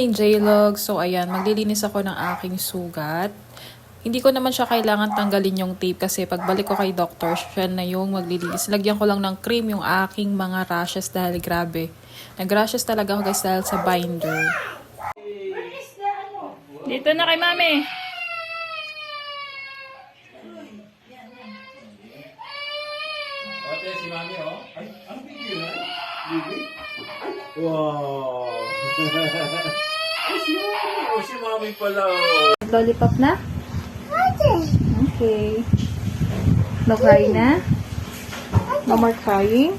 morning, J-Log. So, ayan, maglilinis ako ng aking sugat. Hindi ko naman siya kailangan tanggalin yung tape kasi pagbalik ko kay doctor, siya na yung maglilinis. Lagyan ko lang ng cream yung aking mga rashes dahil grabe. Nag-rashes talaga ako guys dahil sa binder. Dito na kay mami. Ate, si mami oh. Ay, ano bigyan na? Bibi? Wow! Ay, si mami. Oh, si mami pala oh. Lollipop na? Okay. No crying na? No more crying?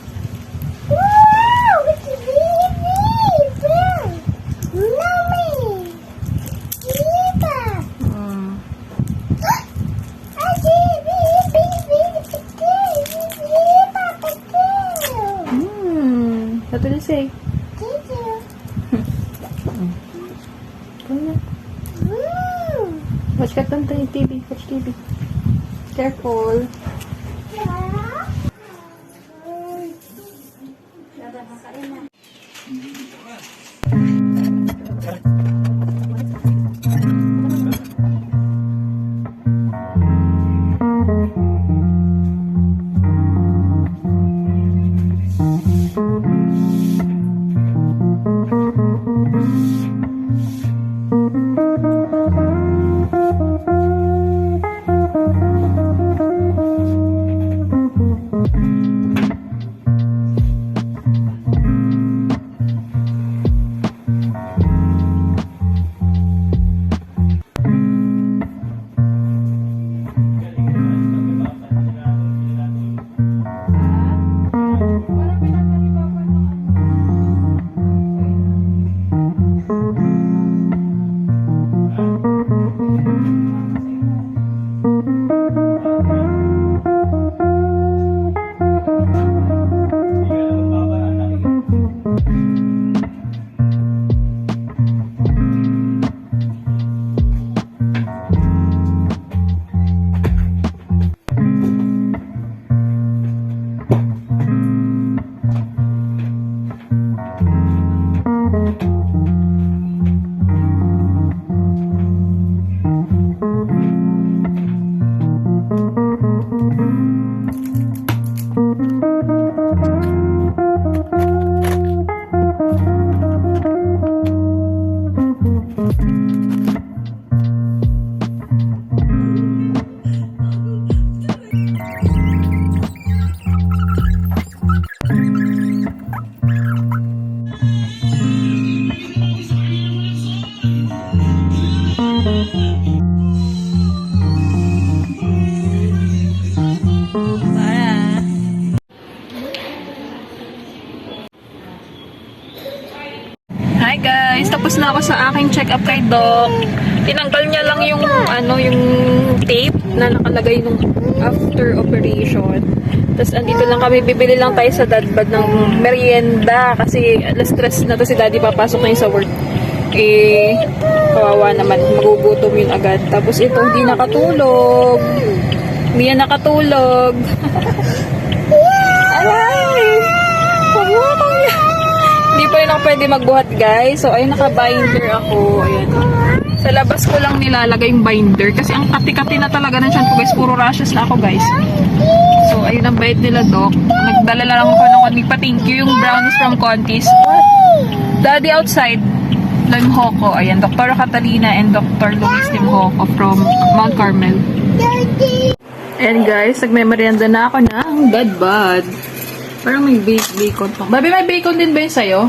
Mm. What did you say? Watch cartoon tayo TV. Watch TV. Careful. Hi guys, tapos na ako sa aking check-up kay Doc. Tinanggal niya lang yung yung tape na nakalagay nung after operation. Tapos andito lang kami, bibili lang tayo sa Dadbad ng merienda kasi alas 3 na to si Daddy papasok na yun sa work. Eh, kawawa naman, magugutom yun agad. Tapos ito, hindi nakatulog. Hindi yan nakatulog. Aray! Pagwakang yan. Hindi pa rin ako pwede magbuhat guys. So ayun, naka-binder ako. Ayan. Sa labas ko lang nilalagay yung binder. Kasi ang kati-kati na talaga ng tiyan ko guys. Puro rashes na ako guys. So ayun ang bait nila Doc. Nagdala lang ako ng konting pa-thank you. Yung brownies from Contis. Daddy outside. Limhoco. Ayan, Dr. Catalina and Dr. Luis Limhoco from Mount Carmel. And guys, nagmemorianda na ako ng Dadbad. Parang may bacon pa. Babi, may bacon din ba yun sa'yo?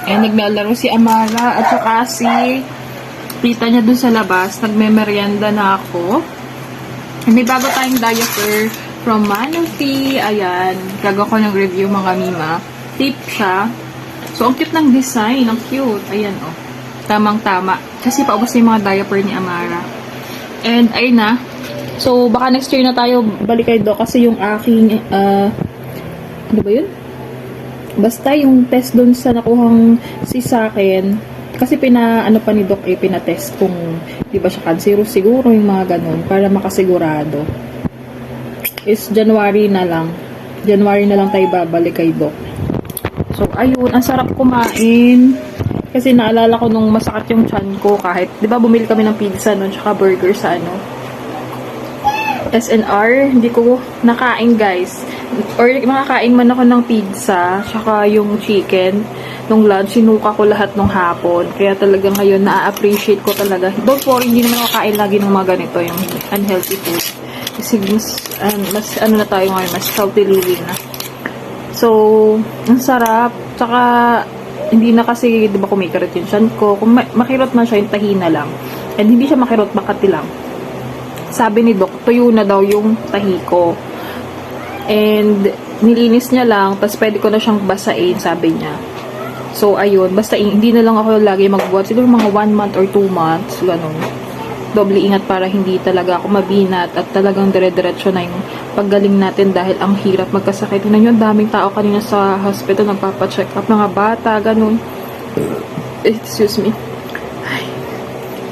Eh, naglalaro si Amara at saka si tita niya dun sa labas. Nagmemerienda na ako. May bago tayong diaper from Manatee. Ayan. Gagawa ko ng review mga mima. Tip siya. So, ang cute ng design. Ang cute. Ayan, oh. Tamang-tama. Kasi paubos na yung mga diaper ni Amara. And, ayun na. So, baka next year na tayo balik kay Doc kasi yung aking, ano ba yun? Basta yung test doon sa nakuhang sa akin, kasi ano pa ni Doc pinatest kung di ba siya cancerous siguro yung mga ganun para makasigurado. Is January na lang. January na lang tayo babalik kay Doc. So, ayun, ang sarap kumain. Kasi naalala ko nung masakit yung tiyan ko kahit, di ba bumili kami ng pizza nun, tsaka burger sa SNR, hindi ko nakain guys. Or makakain man ako ng pizza, tsaka yung chicken. Nung lunch, sinuka ko lahat nung hapon. Kaya talaga ngayon, na-appreciate ko talaga. Don't worry, hindi naman ako kain lagi ng mga ganito, yung unhealthy food. Kasi mas ano na tayo ngayon, mas healthy living na. So, ang sarap. Tsaka, hindi na kasi, di ba, kumikirot yung tiyan ko. Kung makirot man siya, yung tahina lang. And hindi siya makirot, makati lang. Sabi ni Doc, tuyo na daw yung tahi ko. And, nilinis niya lang, tapos pwede ko na siyang basain, sabi niya. So, ayun, basta hindi na lang ako lagi magbuhat. Siguro mga 1 month or 2 months, ganun. Doble ingat para hindi talaga ako mabinat at talagang dire-diretso na yung paggaling natin dahil ang hirap magkasakit. Tingnan nyo, ang daming tao kanina sa hospital, nagpapacheck up, mga bata, ganun. Excuse me. Ay.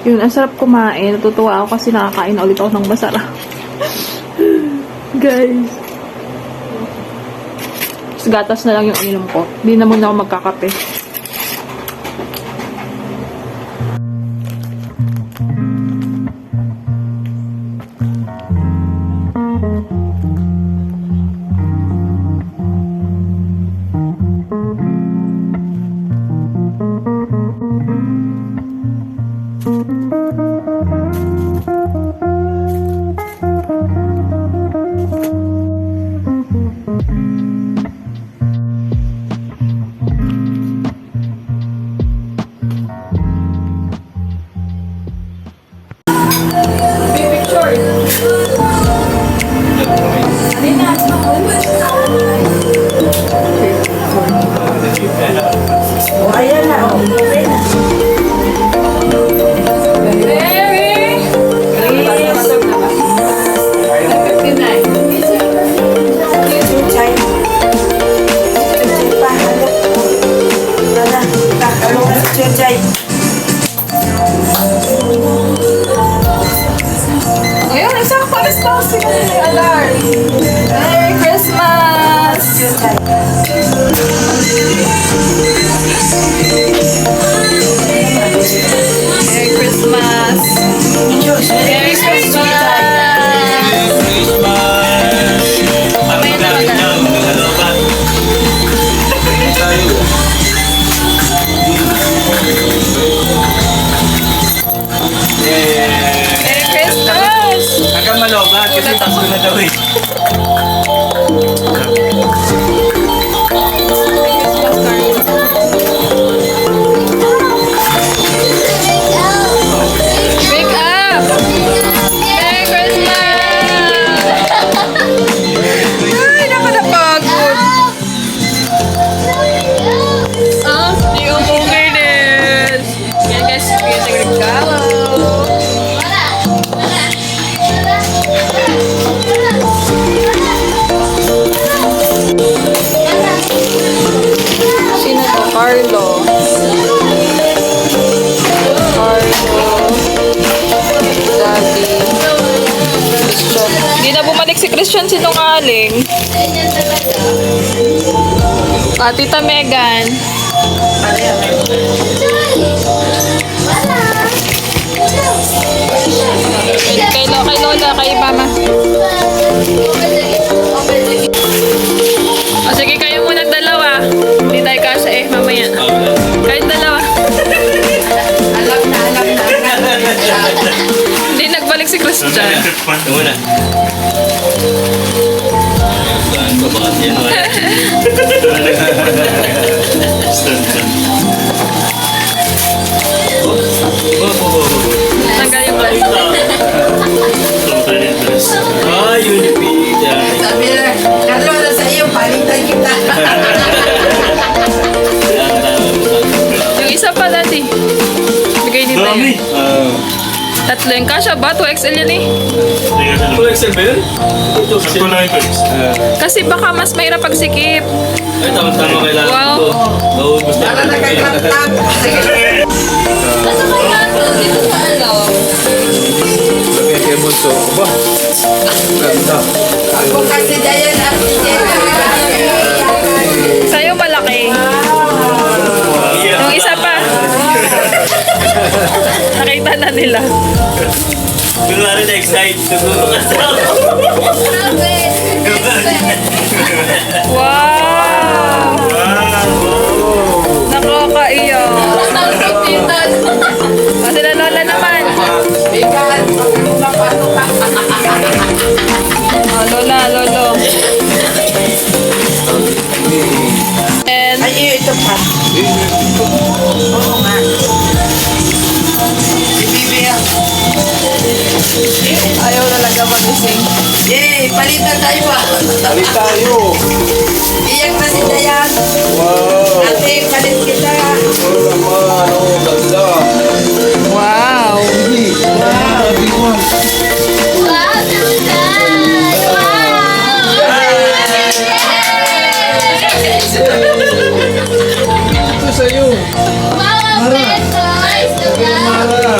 Yun, ang sarap kumain. Natutuwa ako kasi nakakain na ulit ako ng masarap. Guys. Tapos gatas na lang yung ininom ko. Hindi na muna ako magkakape. Ayun, isang pares-pares si Alar. Merry Christmas! Merry Christmas! Merry Christmas! Mamaya na wala. Merry Christmas! Hanggang malobat kasi Pasko na daw eh. Wake up! Merry Christmas! Ay, nakakapagod. Di umuwinis. Yan guys, bigyan ng regalo. Sino to? Carlo. Daddy. Christian. Hindi na bumalik si Christian sinungaling. Tita Megan. Kay Lola, kay Mama. O sige, kayo muna dalawa. Hindi tayo kasya mamaya. Kayo dalawa. Alam na. Hindi nagbalik si Christian. Muna. Babakat yan. Tanggal yung dress. Ah, yun yung pizza. Sabi na, Carlo, na sa iyo, palitan kita. Yung isa pa dati. Bigay dito Dami. yun. Tatlo yung kasha ba? 2XL yan eh. Full Excel ba yun? Ito kasi. Kasi baka mas mahirap pagsikip. Ay, tama-tama kailangan Wow. ko. Naubos na. Para nagkakatap. Nasa kaya dito sa ano? Kaya mo ito. Ba? Ganda. Ako kasi Dayan, ako Dayan. Sa'yo malaki. lola na nila. Kunwari na-excite. Siguro ka sa Wow! Nakakaiyak. O, sila lola naman. Bigan, paano ka? O, lola, lolo. And, Ay, ito pa. Oo nga. Si Bibi yan. ayaw talaga magising. Yay, palitan tayo pa. Balik tayo. Iyak na si Dayan. Wow. Ate, palit kita. Ano naman? Oh, ganda. Wow! Ito sa'yo. Mara. Ito Mara.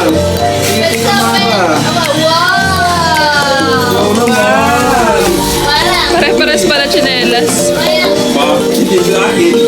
Ikaw naman. Pare-pares pala chinelas. Bakit? Dahil.